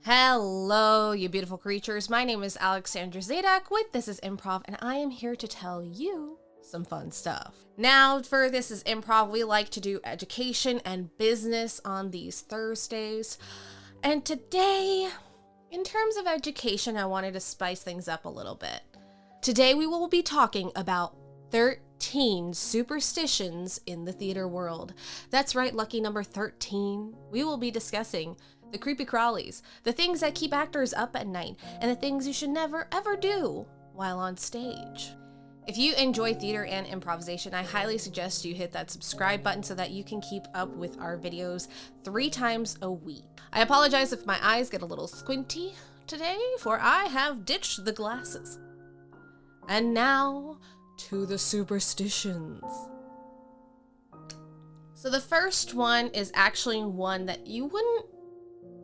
Hello, you beautiful creatures. My name is Alexandra with This is Improv, and I am here to tell you some fun stuff. Now, for This is Improv, we like to do education and business on these Thursdays. And today, in terms of education, I wanted to spice things up a little bit. Today, we will be talking about 13 superstitions in the theater world. That's right, lucky number 13. We will be discussing the creepy crawlies, the things that keep actors up at night, and the things you should never ever do while on stage. If you enjoy theater and improvisation, I highly suggest you hit that subscribe button so that you can keep up with our videos 3 times a week. I apologize if my eyes get a little squinty today, for I have ditched the glasses. And now to the superstitions. So the first one is actually one that you wouldn't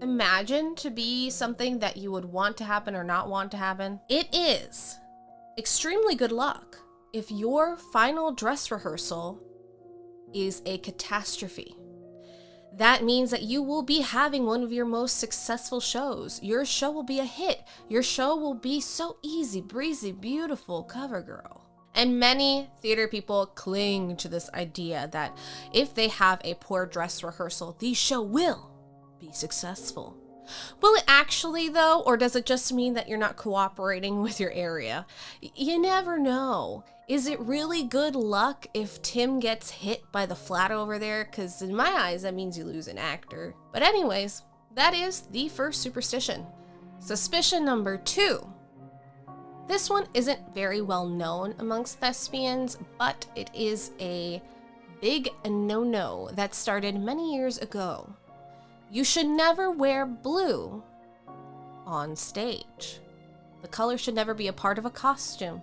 imagine to be something that you would want to happen or not want to happen. It is extremely good luck if your final dress rehearsal is a catastrophe. That means that you will be having one of your most successful shows. Your show will be a hit. Your show will be so easy, breezy, beautiful, cover girl. And many theater people cling to this idea that if they have a poor dress rehearsal, the show will be successful. Will it actually though, or does it just mean that you're not cooperating with your area? You never know. Is it really good luck if Tim gets hit by the flat over there? Because in my eyes, that means you lose an actor. But anyways, that is the first superstition. Suspicion number 2. This one isn't very well known amongst thespians, but it is a big no-no that started many years ago. You should never wear blue on stage. The color should never be a part of a costume.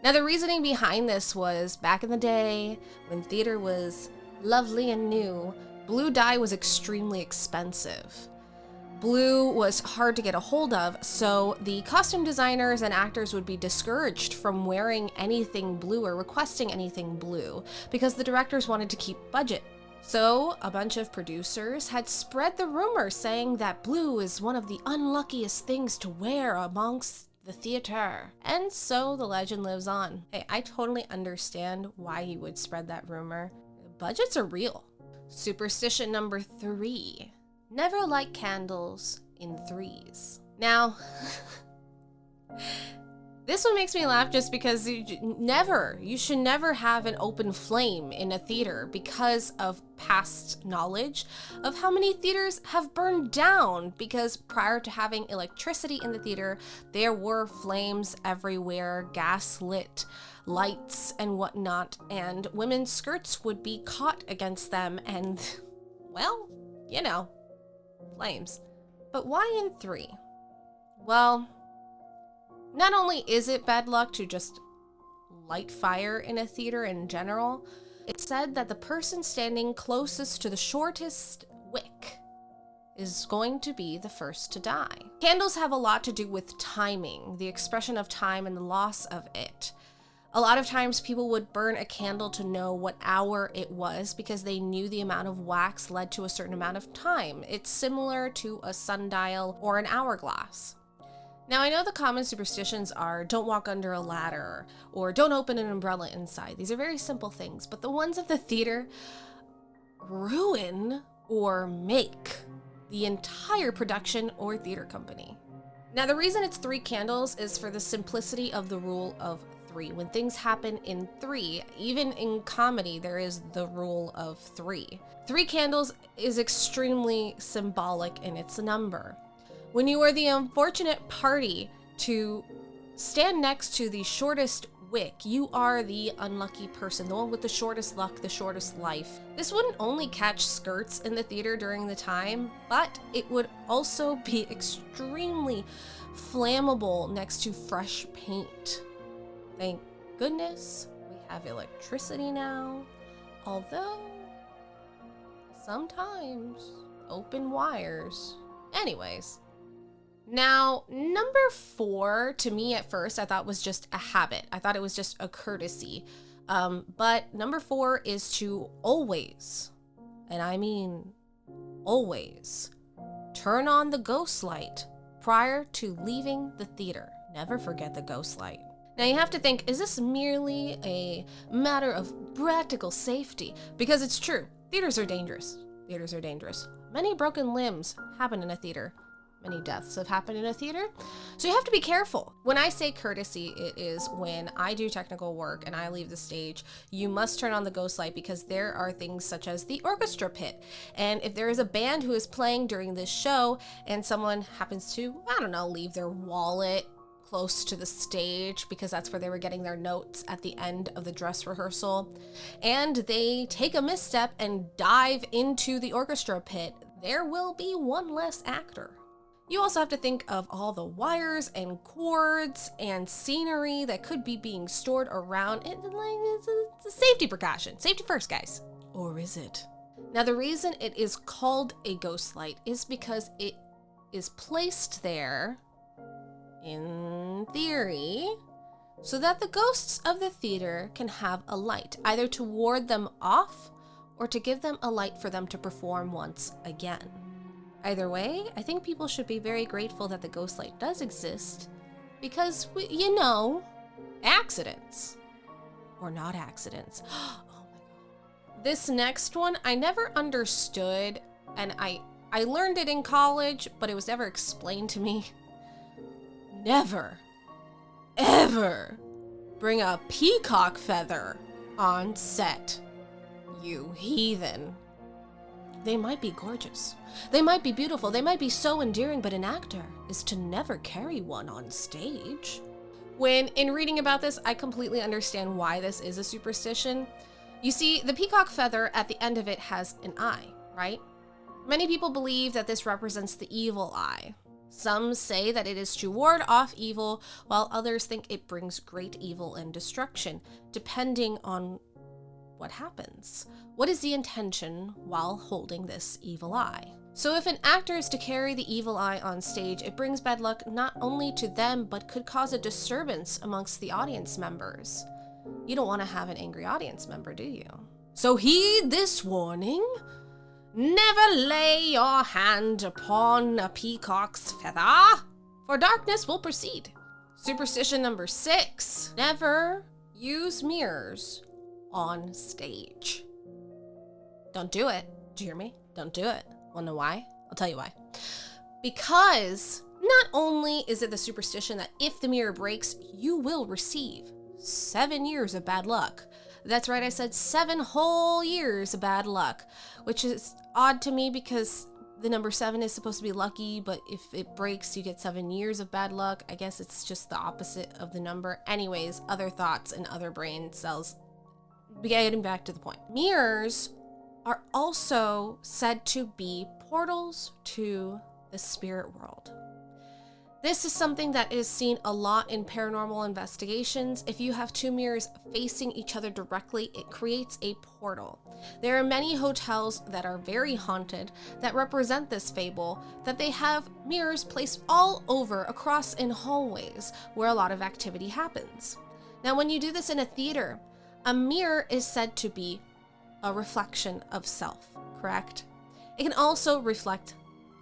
Now, the reasoning behind this was back in the day when theater was lovely and new, blue dye was extremely expensive. Blue was hard to get a hold of, so the costume designers and actors would be discouraged from wearing anything blue or requesting anything blue because the directors wanted to keep budget. So a bunch of producers had spread the rumor saying that blue is one of the unluckiest things to wear amongst the theater. And so the legend lives on. Hey, I totally understand why you would spread that rumor. Budgets are real. Superstition number 3. Never light candles in threes. Now, this one makes me laugh just because you should never have an open flame in a theater because of past knowledge of how many theaters have burned down, because prior to having electricity in the theater, there were flames everywhere, gas-lit lights and whatnot, and women's skirts would be caught against them and, well, you know, flames. But why in 3? Well, not only is it bad luck to just light fire in a theater in general, it's said that the person standing closest to the shortest wick is going to be the first to die. Candles have a lot to do with timing, the expression of time and the loss of it. A lot of times people would burn a candle to know what hour it was because they knew the amount of wax led to a certain amount of time. It's similar to a sundial or an hourglass. Now, I know the common superstitions are don't walk under a ladder or don't open an umbrella inside. These are very simple things, but the ones of the theater ruin or make the entire production or theater company. Now, the reason it's 3 candles is for the simplicity of the rule of 3. When things happen in 3, even in comedy, there is the rule of 3. 3 candles is extremely symbolic in its number. When you are the unfortunate party to stand next to the shortest wick, you are the unlucky person, the one with the shortest luck, the shortest life. This wouldn't only catch skirts in the theater during the time, but it would also be extremely flammable next to fresh paint. Thank goodness we have electricity now, although sometimes open wires. Anyways. Now, number 4, to me at first, I thought was just a habit. I thought it was just a courtesy. But number 4 is to always, and I mean always, turn on the ghost light prior to leaving the theater. Never forget the ghost light. Now you have to think, is this merely a matter of practical safety? Because it's true, theaters are dangerous. Theaters are dangerous. Many broken limbs happen in a theater. Many deaths have happened in a theater. So you have to be careful. When I say courtesy, it is when I do technical work and I leave the stage, you must turn on the ghost light because there are things such as the orchestra pit. And if there is a band who is playing during this show and someone happens to, I don't know, leave their wallet close to the stage because that's where they were getting their notes at the end of the dress rehearsal, and they take a misstep and dive into the orchestra pit, there will be one less actor. You also have to think of all the wires and cords and scenery that could be being stored around. It's a safety precaution. Safety first, guys. Or is it? Now, the reason it is called a ghost light is because it is placed there, in theory, so that the ghosts of the theater can have a light, either to ward them off or to give them a light for them to perform once again. Either way, I think people should be very grateful that the ghost light does exist because, accidents. Or not accidents. Oh my God. This next one, I never understood, and I learned it in college, but it was never explained to me. Never, ever bring a peacock feather on set, you heathen. They might be gorgeous. They might be beautiful. They might be so endearing, but an actor is to never carry one on stage. When in reading about this, I completely understand why this is a superstition. You see, the peacock feather at the end of it has an eye, right? Many people believe that this represents the evil eye. Some say that it is to ward off evil, while others think it brings great evil and destruction, depending on what happens. What is the intention while holding this evil eye? So if an actor is to carry the evil eye on stage, it brings bad luck not only to them, but could cause a disturbance amongst the audience members. You don't want to have an angry audience member, do you? So heed this warning. Never lay your hand upon a peacock's feather, for darkness will proceed. Superstition number 6, never use mirrors on stage. Don't do it. Do you hear me? Don't do it. Wanna know why? I'll tell you why. Because not only is it the superstition that if the mirror breaks, you will receive 7 years of bad luck. That's right, I said 7 whole years of bad luck, which is odd to me because the number 7 is supposed to be lucky, but if it breaks, you get 7 years of bad luck. I guess it's just the opposite of the number. Anyways, other thoughts and other brain cells. Getting back to the point. Mirrors are also said to be portals to the spirit world. This is something that is seen a lot in paranormal investigations. If you have 2 mirrors facing each other directly, it creates a portal. There are many hotels that are very haunted that represent this fable, that they have mirrors placed all over across in hallways where a lot of activity happens. Now, when you do this in a theater, a mirror is said to be a reflection of self, correct? It can also reflect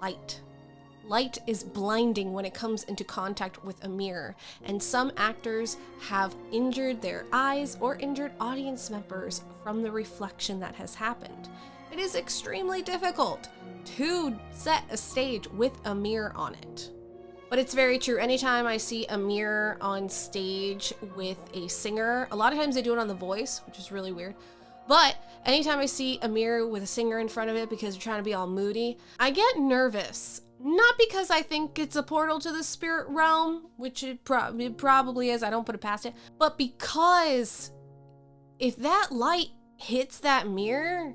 light. Light is blinding when it comes into contact with a mirror, and some actors have injured their eyes or injured audience members from the reflection that has happened. It is extremely difficult to set a stage with a mirror on it. But it's very true. Anytime I see a mirror on stage with a singer, a lot of times they do it on The Voice, which is really weird. But anytime I see a mirror with a singer in front of it because they're trying to be all moody, I get nervous. Not because I think it's a portal to the spirit realm, which it probably is, I don't put it past it, but because if that light hits that mirror,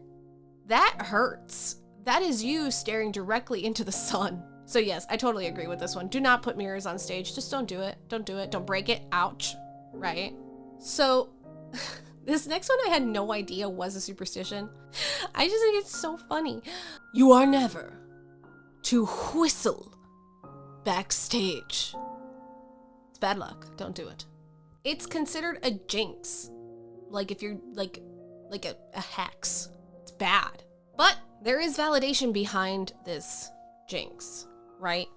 that hurts. That is you staring directly into the sun. So yes, I totally agree with this one. Do not put mirrors on stage. Just don't do it. Don't do it. Don't break it. Ouch. Right? So this next one I had no idea was a superstition. I just think it's so funny. You are never to whistle backstage. It's bad luck. Don't do it. It's considered a jinx. Like if you're like a hex. It's bad. But there is validation behind this jinx, right?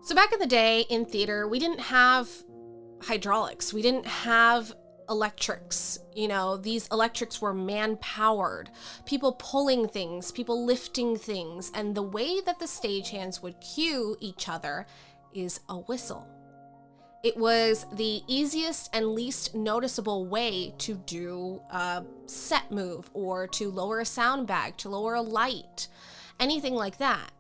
So back in the day in theater, we didn't have hydraulics. We didn't have electrics. You know, these electrics were man-powered. People pulling things, people lifting things. And the way that the stagehands would cue each other is a whistle. It was the easiest and least noticeable way to do a set move or to lower a sound bag, to lower a light, anything like that.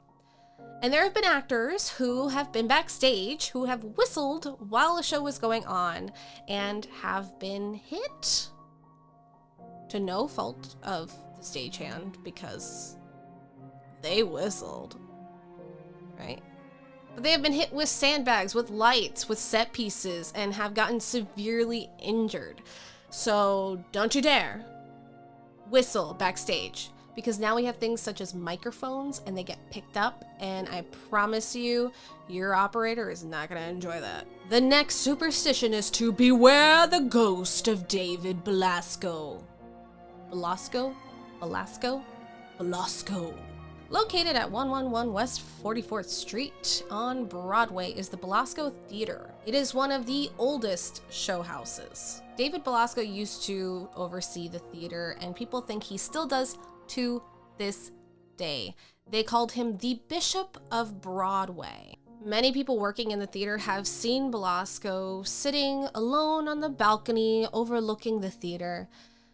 And there have been actors who have been backstage who have whistled while the show was going on and have been hit to no fault of the stagehand because they whistled, right? But they have been hit with sandbags, with lights, with set pieces, and have gotten severely injured. So don't you dare whistle backstage, because now we have things such as microphones and they get picked up, and I promise you, your operator is not going to enjoy that. The next superstition is to beware the ghost of David Belasco. Belasco? Belasco? Belasco. Located at 111 West 44th Street on Broadway is the Belasco Theater. It is one of the oldest show houses. David Belasco used to oversee the theater, and people think he still does to this day. They called him the Bishop of Broadway. Many people working in the theater have seen Belasco sitting alone on the balcony overlooking the theater.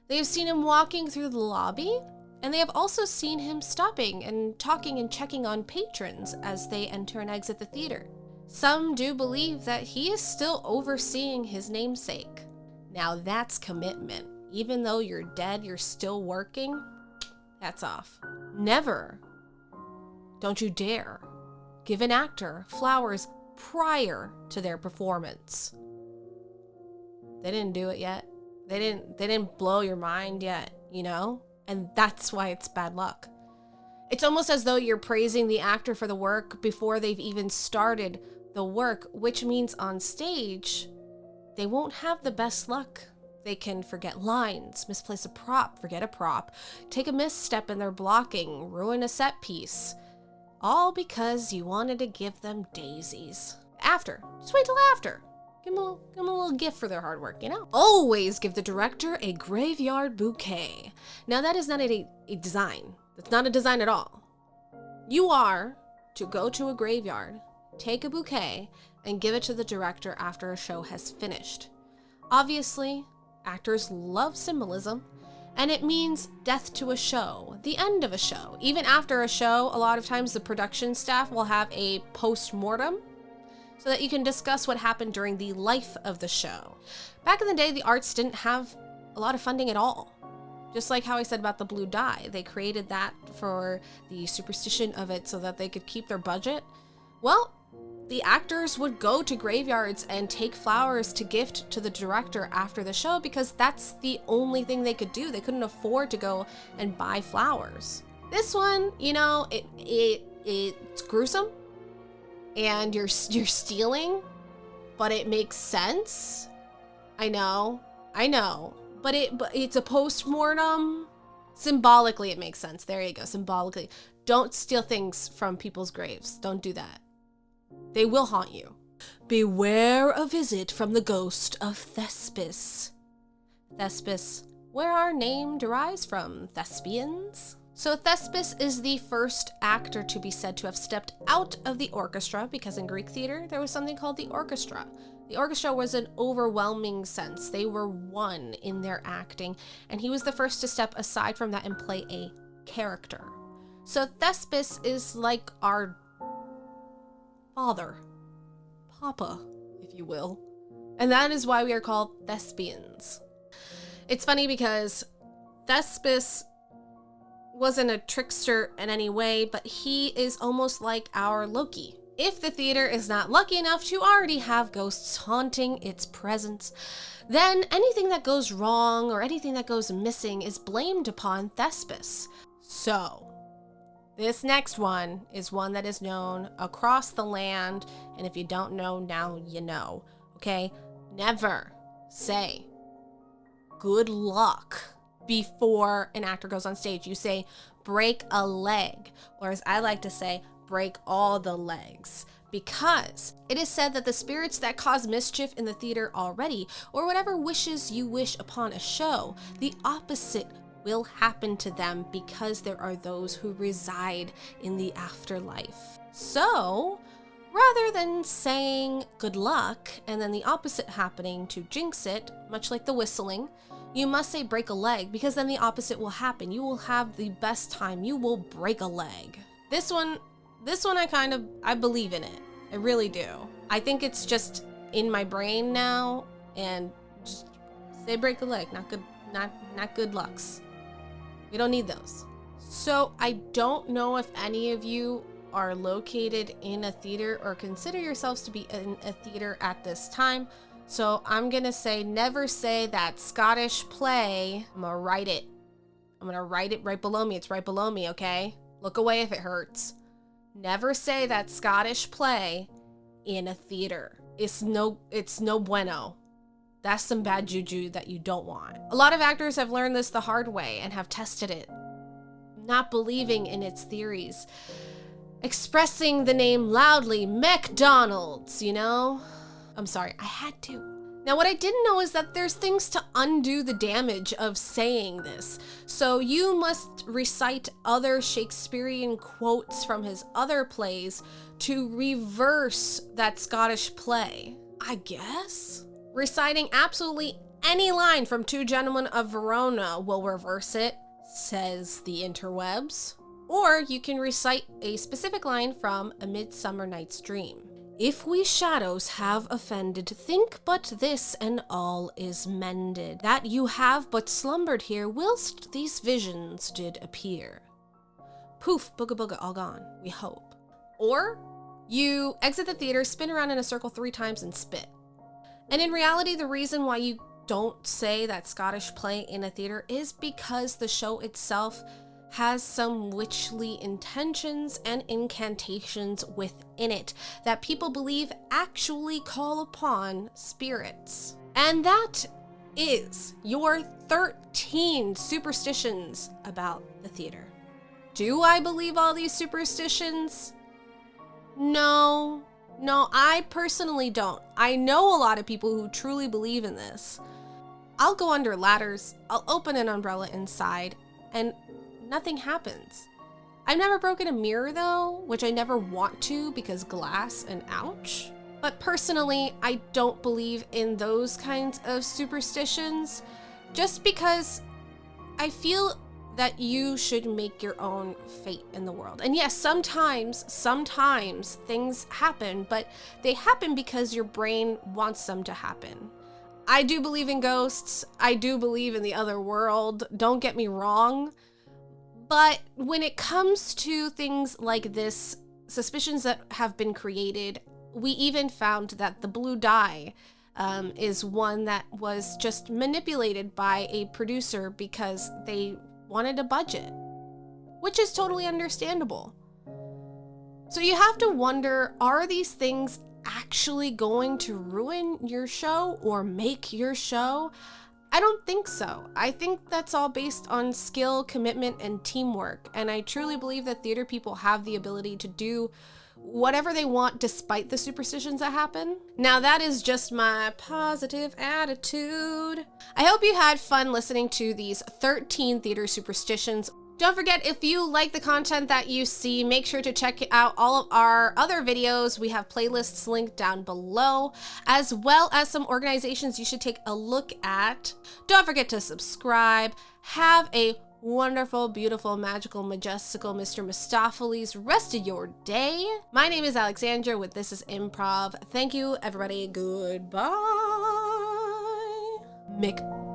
They have seen him walking through the lobby, and they have also seen him stopping and talking and checking on patrons as they enter and exit the theater. Some do believe that he is still overseeing his namesake. Now that's commitment. Even though you're dead, you're still working. Hats off. Never, don't you dare, give an actor flowers prior to their performance. They didn't do it yet. They didn't blow your mind yet, you know? And that's why it's bad luck. It's almost as though you're praising the actor for the work before they've even started the work, which means on stage, they won't have the best luck. They can forget lines, misplace a prop, forget a prop, take a misstep in their blocking, ruin a set piece. All because you wanted to give them daisies. After. Just wait till after. Give them a little gift for their hard work, you know? Always give the director a graveyard bouquet. Now that is not a design. That's not a design at all. You are to go to a graveyard, take a bouquet, and give it to the director after a show has finished. Obviously, actors love symbolism, and it means death to a show, the end of a show. Even after a show, a lot of times the production staff will have a post-mortem so that you can discuss what happened during the life of the show. Back in the day, the arts didn't have a lot of funding at all. Just like how I said about the blue dye, they created that for the superstition of it so that they could keep their budget. Well, the actors would go to graveyards and take flowers to gift to the director after the show because that's the only thing they could do. They couldn't afford to go and buy flowers. This one, you know, it's gruesome and you're stealing, but it makes sense. I know, but it's a post-mortem. Symbolically, it makes sense. There you go, symbolically. Don't steal things from people's graves. Don't do that. They will haunt you. Beware a visit from the ghost of Thespis. Thespis, where our name derives from, Thespians. So Thespis is the first actor to be said to have stepped out of the orchestra, because in Greek theater, there was something called the orchestra. The orchestra was an overwhelming sense. They were one in their acting, and he was the first to step aside from that and play a character. So Thespis is like our father, Papa, if you will. And that is why we are called Thespians. It's funny because Thespis wasn't a trickster in any way, but he is almost like our Loki. If the theater is not lucky enough to already have ghosts haunting its presence, then anything that goes wrong or anything that goes missing is blamed upon Thespis. So, this next one is one that is known across the land, and if you don't know, now you know, okay? Never say good luck before an actor goes on stage. You say break a leg, or as I like to say, break all the legs, because it is said that the spirits that cause mischief in the theater already, or whatever wishes you wish upon a show, the opposite will happen to them, because there are those who reside in the afterlife. So, rather than saying good luck and then the opposite happening to jinx it, much like the whistling, you must say break a leg, because then the opposite will happen. You will have the best time. You will break a leg. This one I believe in it. I really do. I think it's just in my brain now, and just say break a leg, not good lucks. We don't need those. So I don't know if any of you are located in a theater or consider yourselves to be in a theater at this time. So I'm gonna say never say that Scottish play. I'm gonna write it right below me. It's right below me, okay? Look away if it hurts. Never say that Scottish play in a theater. It's no bueno. That's some bad juju that you don't want. A lot of actors have learned this the hard way and have tested it, not believing in its theories. Expressing the name loudly, McDonald's, you know? I'm sorry, I had to. Now, what I didn't know is that there's things to undo the damage of saying this. So you must recite other Shakespearean quotes from his other plays to reverse that Scottish play, I guess? Reciting absolutely any line from Two Gentlemen of Verona will reverse it, says the interwebs. Or you can recite a specific line from A Midsummer Night's Dream. If we shadows have offended, think but this, and all is mended, that you have but slumbered here whilst these visions did appear. Poof, booga booga, all gone, we hope. Or you exit the theater, spin around in a circle 3 times, and spit. And in reality, the reason why you don't say that Scottish play in a theater is because the show itself has some witchly intentions and incantations within it that people believe actually call upon spirits. And that is your 13 superstitions about the theater. Do I believe all these superstitions? No, I personally don't. I know a lot of people who truly believe in this. I'll go under ladders, I'll open an umbrella inside, and nothing happens. I've never broken a mirror though, which I never want to because glass and ouch. But personally, I don't believe in those kinds of superstitions, just because I feel that you should make your own fate in the world. And yes, sometimes things happen, but they happen because your brain wants them to happen. I do believe in ghosts. I do believe in the other world. Don't get me wrong. But when it comes to things like this, suspicions that have been created, we even found that the blue dye is one that was just manipulated by a producer because they wanted a budget, which is totally understandable. So you have to wonder, are these things actually going to ruin your show or make your show? I don't think so. I think that's all based on skill, commitment, and teamwork. And I truly believe that theater people have the ability to do whatever they want despite the superstitions that happen. Now that is just my positive attitude. I hope you had fun listening to these 13 theater superstitions. Don't forget, if you like the content that you see, make sure to check out all of our other videos. We have playlists linked down below, as well as some organizations you should take a look at. Don't forget to subscribe. Have a wonderful, beautiful, magical, majestical Mr. Mistopheles rest of your day. My name is Alexandra with This is Improv. Thank you, everybody. Goodbye. Mick.